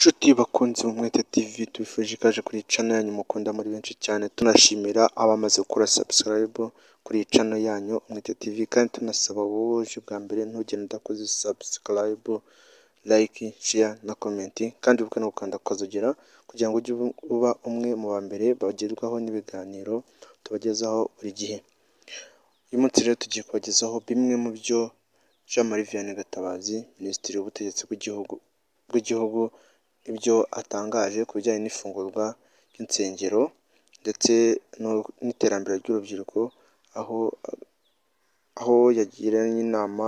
Nshuti bakunze Umwete TV tubifurije ikaze kuri channel yanyu mukunda muri benshi cyane, tunashimira abamaze gukora subscribe kuri channel yanyu Umwete TV, kandi tunasaba wowe uje bwa mbere ntugende udakoze subscribe, like, share na comment, kandi ubuke no gukanda ukazogera kugira ngo ujye uba umwe mu ba mbere bagerwaho n'ibiganiro tubagezaho buri gihe. Uyu munsi rero tugiye kubagezaho bimwe mu byo Jean Gatabazi, Minisitiri w'ubutegetsi bw'igihugu ibyo atangaje ku bijyanye n'ifungurwa ry'insengero ndetse n'iterambere ry'urubyiruko, aho yagiranye inama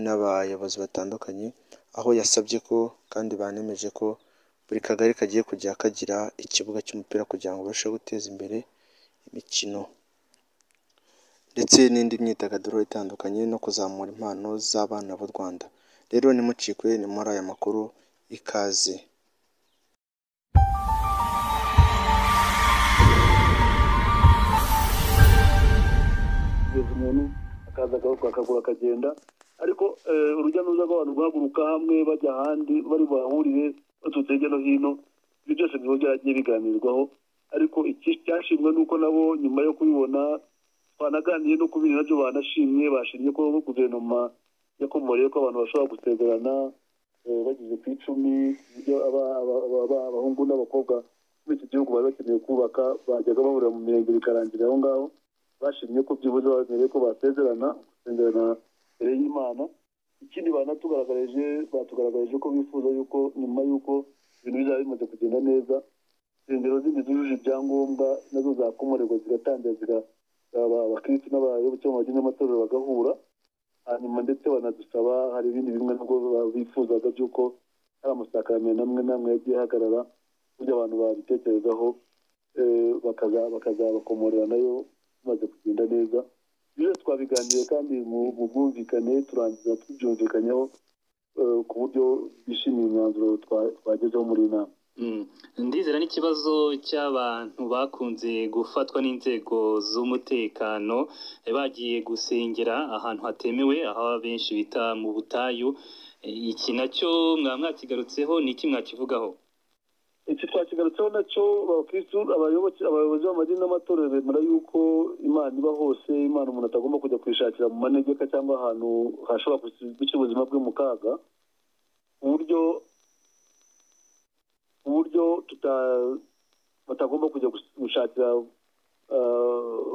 n'abayobozi batandukanye, aho yasabye ko kandi banemeje ko buri kagari kagiye kujya kagira ikibuga cy'umupira kugira ngo barusheho guteza imbere imikino ndetse n'indi myidagaduro itandukanye no kuzamura impano z'abana b'u Rwanda. Rero nimucikwe ni muri aya makuru, ikaze. Umuntu akaza akagura akagenda, ariko urujya n'uruza rw'abantu guhaguruka hamwe bajya ahandi bari bahurire baturutse hirya no hino, ibyo byose biba byagiye biganirwaho. Ariko iki cyashimwe nuko nabo nyuma yo kubibona twanaganiye no kubiri nabyo banashimye, bashimye ko guverinoma yakomoreye ko abantu bashobora gusezerana bagize ku 10, ibyo abahungu n'abakobwa muri iki gihugu bari bakeneye kubaka bajyaga bahurira mu mirenge bikarangira aho ngaho. Bashimye ko byibuze babereye ko basezerana imbere y'Imana. Ikindi batugaragarije ko bifuza yuko nyuma y'uko ibintu bizaba bimaze kugenda neza, insengero zindi zujuje ibyangombwa nazo zakomorerwa zigatangira abakristo n'abayoboke mu madini n'amatorero bagahura. Hanyuma ndetse banadusaba, hari ibindi bimwe nubwo bifuzaga by'uko hari amasakaramentu namwe yagiye ahagarara, burya abantu babitekerezaho bakazabakomorera nayo bimaze kugenda neza. Ibyo twabiganiriye kandi mu bwumvikane, turangiza tubyumvikanyeho ku buryo bishimiye imyanzuro twagezeho muri iyi nama. Ndizera n'ikibazo cy'abantu bakunze gufatwa n'inzego z'umutekano bagiye gusengera ahantu hatemewe, aho abenshi bita mu butayu. Iki nacyo mwakigarutseho, ni iki mwakivugaho? Iki twakigarutseho nacyo, abakristo abayobozi b'amadini n'amatorero bemera yuko Imana iba hose, Imana umuntu atagomba kujya kwishakira mu manegeka cyangwa ahantu hashobora gushyira ubuzima bwe mu kaga, uburyo batagomba kujya gushakira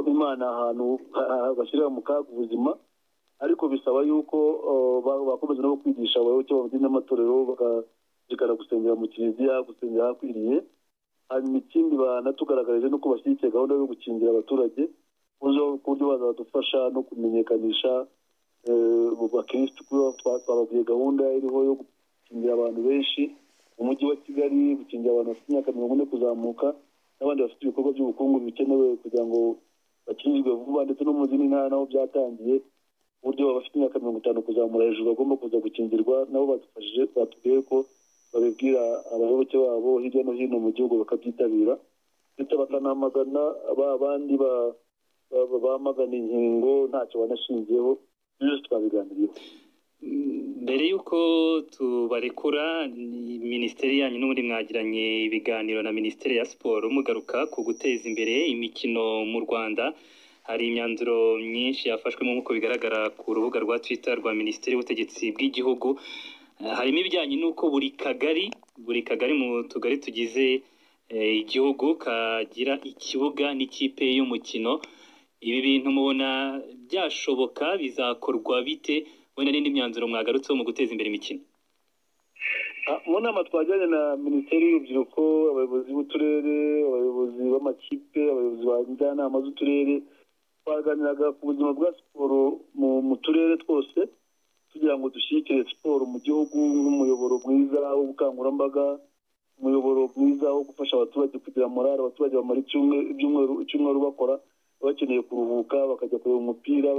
Imana ahantu bashyirira mu kaga ubuzima. Ariko bisaba yuko bakomeza no kwigisha abayoboke b'amadini n'amatorero bakajya gusengera mu kiliziya, gusengera ahakwiriye. Hanyuma ikindi banatugaragarije no kubashyigikiye gahunda yo gukingira abaturage, ku buryo bazadufasha no kumenyekanisha bakristo. Twababwiye gahunda iriho yo gukingira abantu benshi mu mujyi wa Kigali, gukingira abantu bafite imyaka 40 kuzamuka n'abandi bafite ibikorwa by'ubukungu bikenewe kugira ngo bakingirwe vuba, ndetse no mu zindi ntara naho byatangiye, uburyo abafite imyaka 50 kuzamura hejuru bagomba kuza gukingirwa. Nabo badufashije, batubwiye ko babibwira abayoboke babo hirya no hino mu gihugu bakabyitabira, ndetse bakanamagana abandi bamagana inkingo ntacyo banashingiyeho. Byose twabiganiriyeho. Mbere y'uko tubarekura, Minisiteri yanyu n'ubundi mwagiranye ibiganiro na Minisiteri ya Siporo mugaruka ku guteza imbere imikino mu Rwanda. Hari imyanzuro myinshi yafashwemo nk'uko bigaragara ku rubuga rwa Twitter rwa Minisiteri y'ubutegetsi bw'igihugu. Harimo ibijyanye n'uko buri kagari mu tugari tugize igihugu kagira ikibuga n'ikipe y'umukino. Ibi bintu mubona byashoboka, bizakorwa bite? Wenda n'indi myanzuro mwagarutseho mu guteza imbere imikino. Mu nama twajyanye na Minisiteri y'urubyiruko, abayobozi b'uturere, abayobozi b'amakipe, abayobozi ba njyanama z'uturere, twaganiraga ku buzima bwa siporo mu turere twose, kugira ngo dushyigikire siporo mu gihugu nk'umuyoboro mwiza w'ubukangurambaga, umuyoboro mwiza wo gufasha abaturage kugira morale. Abaturage bamara icyumweru bakora, bakeneye kuruhuka, bakajya kureba umupira,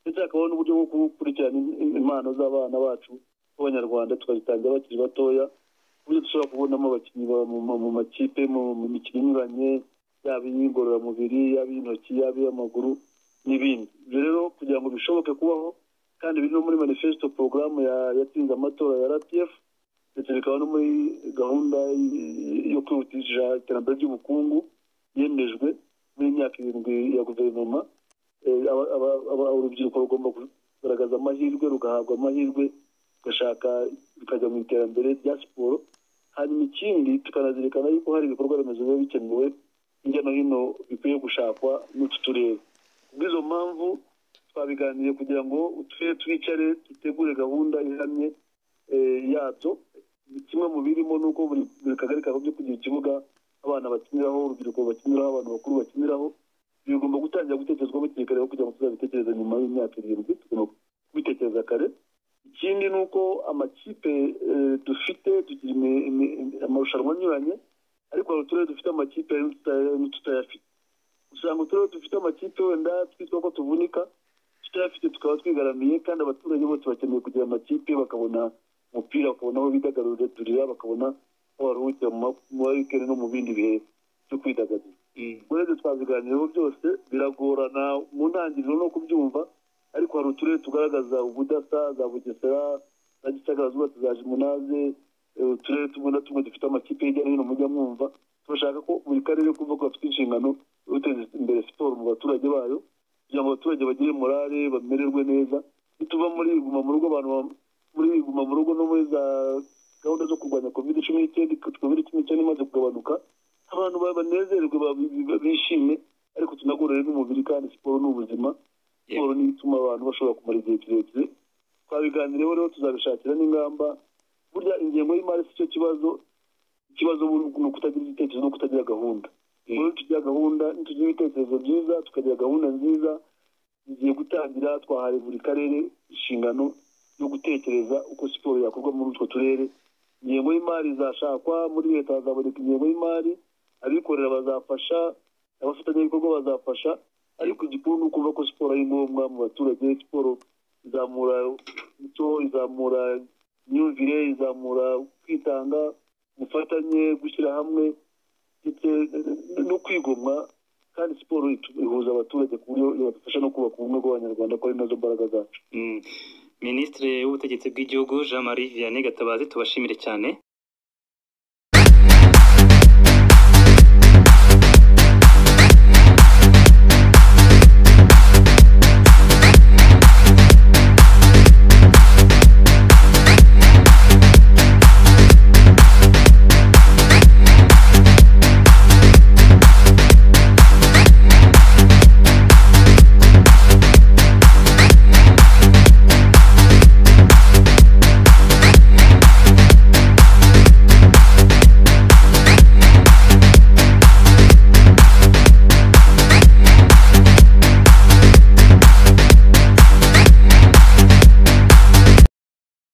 ndetse hakabaho n'uburyo bwo gukurikirana impano z'abana bacu b'Abanyarwanda, tukazitangira bakiri batoya, uburyo dushobora kubonamo abakinnyi mu makipe mu mikino inyuranye, yaba iy'ingororamubiri, yaba iy'intoki, yaba iy'amaguru n'ibindi. Ibyo rero kugira ngo bishoboke kubaho, kandi biri no muri manifesto porogaramu yatsinze amatora ya RTF, ndetse bikaba no muri gahunda yo kwihutisha iterambere ry'ubukungu yemejwe muri myaka 7 ya guverinoma. Urubyiruko rugomba kugaragaza amahirwe, rugahabwa amahirwe, rugashaka rukajya mu iterambere rya siporo. Hanyuma ikindi tukanazirikana yuko hari ibikorwa remezo biba bikenewe hirya no hino bikwiye gushakwa n'utu turere. Kubw'izo mpamvu twabiganiriye kugira ngo uturere twicare dutegure gahunda ihamye yabyo. Kimwe mu birimo nuko buri kagari kagombye kugira ikibuga abana bakiniraho, urubyiruko bakiniraho, abantu bakuru bakiniraho. Bigomba gutangira gutekerezwa hakiri kare kugira ngo tuzabitekereza nyuma y'imyaka 7, tugomba kubitekereza kare. Ikindi nuko amakipe dufite tugira amarushanwa anyuranye, ariko hari uturere dufite amakipe n'ututayafite. Usanga uturere dufite amakipe wenda twitwa ko tuvunika, tutayafite tukaba twigaramiye, kandi abaturage bose bakeneye kugira amakipe, bakabona umupira, bakabona aho bidagadurira, bakabona aho baruhukira mu weekend no mu bindi bihe byo kwidagadura. Uretse twabiganiraho byose biragorana mu ntangiriro no kubyumva, ariko hari uturere tugaragaza ubudasa, za Bugesera, za Gisagara, za Jimunaze, uturere tumwe na tumwe dufite amakipe hirya no hino mujya mwumva. Turashaka ko buri karere kuva ko bafite inshingano yo guteza imbere siporo mu baturage bayo, kugira ngo abaturage bagire morale, bamererwe neza. Nituva muri guma mu rugo, abantu muri guma mu rugo no muri za gahunda zo kurwanya COVID-19 imaze kugabanuka, abantu banezerwe, bishime, ariko tunagorore n'umubiri, kandi siporo ni ubuzima. Siporo ni ituma abantu bashobora kumara igihe kirekire. Twabiganireho rero, tuzabishakira n'ingamba. Burya ingengo y'imari si cyo kibazo ni ukutagira igitekerezo no kutagira gahunda. Iyo tugira gahunda, tugira ibitekerezo byiza, tukagira gahunda nziza, igiye gutangira, twahaye buri karere inshingano yo gutekereza uko siporo yakorwa muri utwo turere. Ingengo y'imari izashakwa, muri leta hazaboneka ingengo y'imari, abikorera bazafasha, abafatanyabikorwa bazafasha, ariko igikuru ni ukuvuga ko siporo ari ngombwa mu baturage. Siporo izamura umuco, izamura imyumvire, izamura kwitanga, ubufatanye, gushyira hamwe ndetse no kwigomwa, kandi siporo ihuza abaturage ku buryo ibafasha no kubaka ubumwe bw'Abanyarwanda, ko ari nazo mbaraga zacu. Minisitiri w'ubutegetsi bw'igihugu Jean Marie Vianney Gatabazi, tubashimire cyane.